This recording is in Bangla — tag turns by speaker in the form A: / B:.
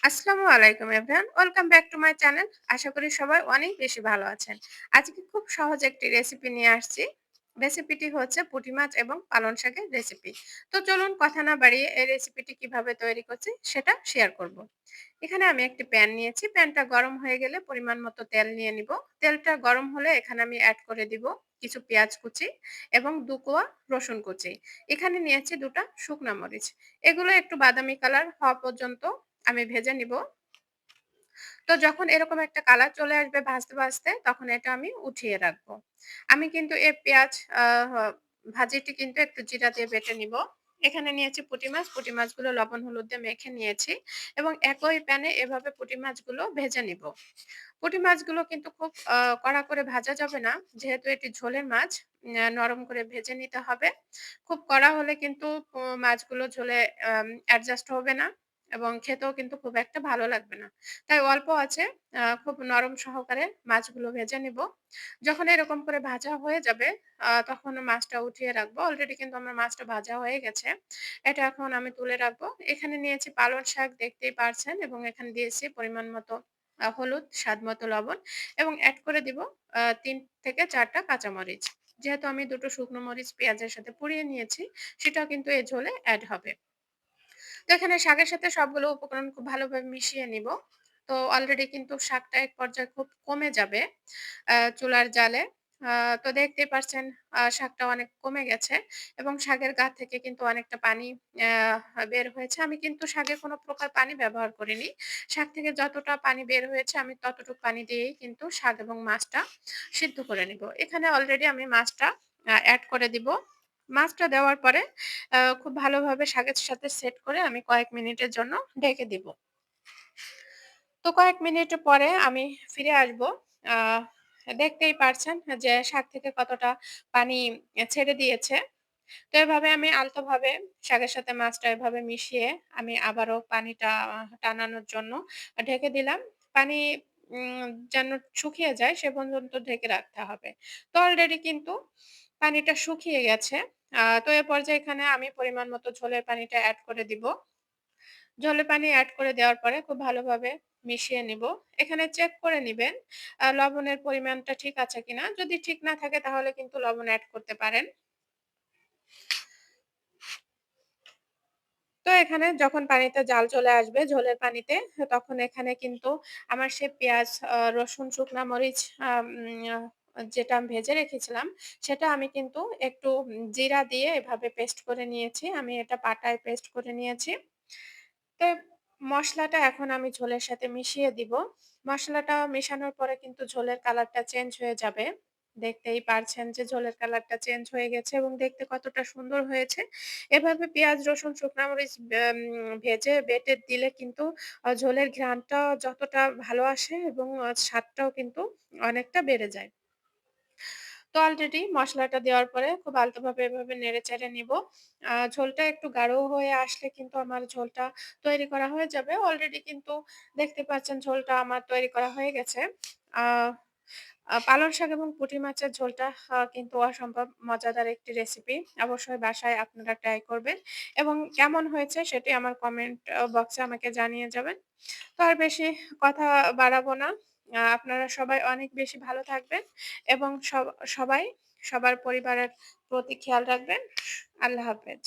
A: আসসালামু আলাইকুম everyone. Welcome back to my channel. আশা করি সবাই অনেক বেশি ভালো আছেন। আজকে খুব সহজ একটি রেসিপি নিয়ে আসছি। রেসিপিটি হচ্ছে পুঁটি মাছ এবং পালং শাকের রেসিপি। তো চলুন কথা না বাড়িয়ে এই রেসিপিটি কিভাবে তৈরি করছি সেটা শেয়ার করব। এখানে আমি একটি প্যান নিয়েছি। প্যানটা গরম হয়ে গেলে পরিমাণ মতো তেল নিয়ে নিব। তেলটা গরম হলে এখানে আমি অ্যাড করে দিব কিছু পেঁয়াজ কুচি এবং ২ কোয়া রসুন কুচি। এখানে নিয়েছি ২ টা শুকনা মরিচ। এগুলো একটু বাদামি কালার হওয়া পর্যন্ত আমি ভেজে নিব। তো যখন এরকম একটা কালার চলে আসবে ভাজতে তখন এটা আমি উঠিয়ে রাখবো। আমি কিন্তু এই পেঁয়াজ আ হ ভাজিটি কিন্তু একটু জিরা দিয়ে বেটে নিব। এখানে নিয়েছি পুঁটি মাছ। পুঁটি মাছগুলো লবণ হলুদ দিয়ে মেখে নিয়েছি এবং একই প্যানে এভাবে পুঁটি মাছগুলো ভেজে নিব। পুঁটি মাছগুলো কিন্তু খুব কড়া করে ভাজা যাবে না। যেহেতু এটি ঝোলের মাছ, নরম করে ভেজে নিতে হবে। খুব কড়া হলে কিন্তু মাছগুলো ঝোলে অ্যাডজাস্ট হবে না এবং খেতেও কিন্তু খুব একটা ভালো লাগবে না। তাই অল্প আঁচে খুব নরম সহকারে মাছগুলো ভেজে নিব। যখন এরকম করে ভাজা হয়ে যাবে তখন মাছটা উঠিয়ে রাখবো। অলরেডি কিন্তু আমার মাছটা ভাজা হয়ে গেছে। এটা এখন আমি তুলে রাখবো। এখানে নিয়েছি পালং শাক দেখতেই পারছেন এবং এখানে দিয়েছি পরিমাণ মতো হলুদ, স্বাদ মতো লবণ এবং এড করে দিব ৩ থেকে ৪ টা কাঁচামরিচ। যেহেতু আমি ২ টো শুকনো মরিচ পেঁয়াজের সাথে পুড়িয়ে নিয়েছি, সেটাও কিন্তু এই ঝোলে এড হবে। তো এখানে শাকের সাথে সবগুলো উপকরণ খুব ভালোভাবে মিশিয়ে নিব। তো অলরেডি কিন্তু শাকটা এক পর্যায়ে খুব কমে যাবে চুলার জালে। আ তো দেখতেই পারছেন শাকটা অনেক কমে গেছে এবং শাকের গা থেকে কিন্তু অনেকটা পানি বের হয়েছে। আমি কিন্তু শাকে কোনো প্রকার পানি ব্যবহার করিনি। শাক থেকে যতটা পানি বের হয়েছে আমি ততটুক পানি দিয়েই কিন্তু শাক এবং মাছটা সিদ্ধ করে নিব। এখানে অলরেডি আমি মাছটা এড করে দিব। মাছটা দেওয়ার পরে খুব ভালোভাবে শাকের সাথে সেট করে আমি কয়েক মিনিটের জন্য ঢেকে দিব। তো কয়েক মিনিট পরে আমি ফিরে আসবো। আ দেখতেই পারছেন যে শাক থেকে কতটা পানি ছেড়ে দিয়েছে। তো এভাবে আমি আলতোভাবে শাকের সাথে মাছটা এভাবে মিশিয়ে আমি আবারও পানিটা টানানোর জন্য ঢেকে দিলাম। পানি যেন শুকিয়ে যায় সে পর্যন্ত ঢেকে রাখতে হবে। তো অলরেডি কিন্তু পানিটা শুকিয়ে গেছে। তো এ পর্যায়ে এখানে আমি পরিমাণ মতো ঝোলের পানিটা এড করে দিব। ঝোলের পানি এড করে দেওয়ার পরে খুব ভালোভাবে মিশিয়ে নিব। এখানে চেক করে নিবেন লবণের পরিমাণটা ঠিক আছে কিনা। যদি ঠিক না থাকে তাহলে কিন্তু লবণ এড করতে পারেন। তো এখানে যখন পানিতে জাল চলে আসবে ঝোলের পানিতে, তখন এখানে কিন্তু আমার সে পেঁয়াজ, রসুন, শুকনা মরিচ আম যেটা আমি ভেজে রেখেছিলাম, সেটা আমি কিন্তু একটু জিরা দিয়ে এভাবে পেস্ট করে নিয়েছি। আমি এটা পাটায় পেস্ট করে নিয়েছি। তো মসলাটা এখন আমি ঝোলের সাথে মিশিয়ে দিব। মসলাটা মেশানোর পরে কিন্তু ঝোলের কালারটা চেঞ্জ হয়ে যাবে। দেখতেই পারছেন যে ঝোলের কালারটা চেঞ্জ হয়ে গেছে এবং দেখতে কতটা সুন্দর হয়েছে। এভাবে পেঁয়াজ, রসুন, শুকনা মরিচ ভেজে বেটে দিলে কিন্তু ঝোলের ঘ্রাণটা যতটা ভালো আসে এবং স্বাদটাও কিন্তু অনেকটা বেড়ে যায়। তো অলরেডি মসলাটা দেওয়ার পরে খুব আলতোভাবে এভাবে নেড়েচেড়ে নিব। ঝোলটা একটু গাঢ় হয়ে আসলে কিন্তু আমার ঝোলটা তৈরি করা হয়ে যাবে। অলরেডি কিন্তু দেখতে পাচ্ছেন ঝোলটা আমার তৈরি করা হয়ে গেছে। আ আ পালং শাক এবং পুঁটি মাছের ঝোলটা কিন্তু অসম্ভব মজাদার একটি রেসিপি। অবশ্যই বাসায় আপনারা ট্রাই করবেন এবং কেমন হয়েছে সেটি আমার কমেন্ট বক্সে আমাকে জানিয়ে যাবেন। তো আর বেশি কথা বাড়াবো না। আপনারা সবাই অনেক বেশি ভালো থাকবেন এবং সবাই সবার পরিবারের প্রতি খেয়াল রাখবেন। আল্লাহ হাফেজ।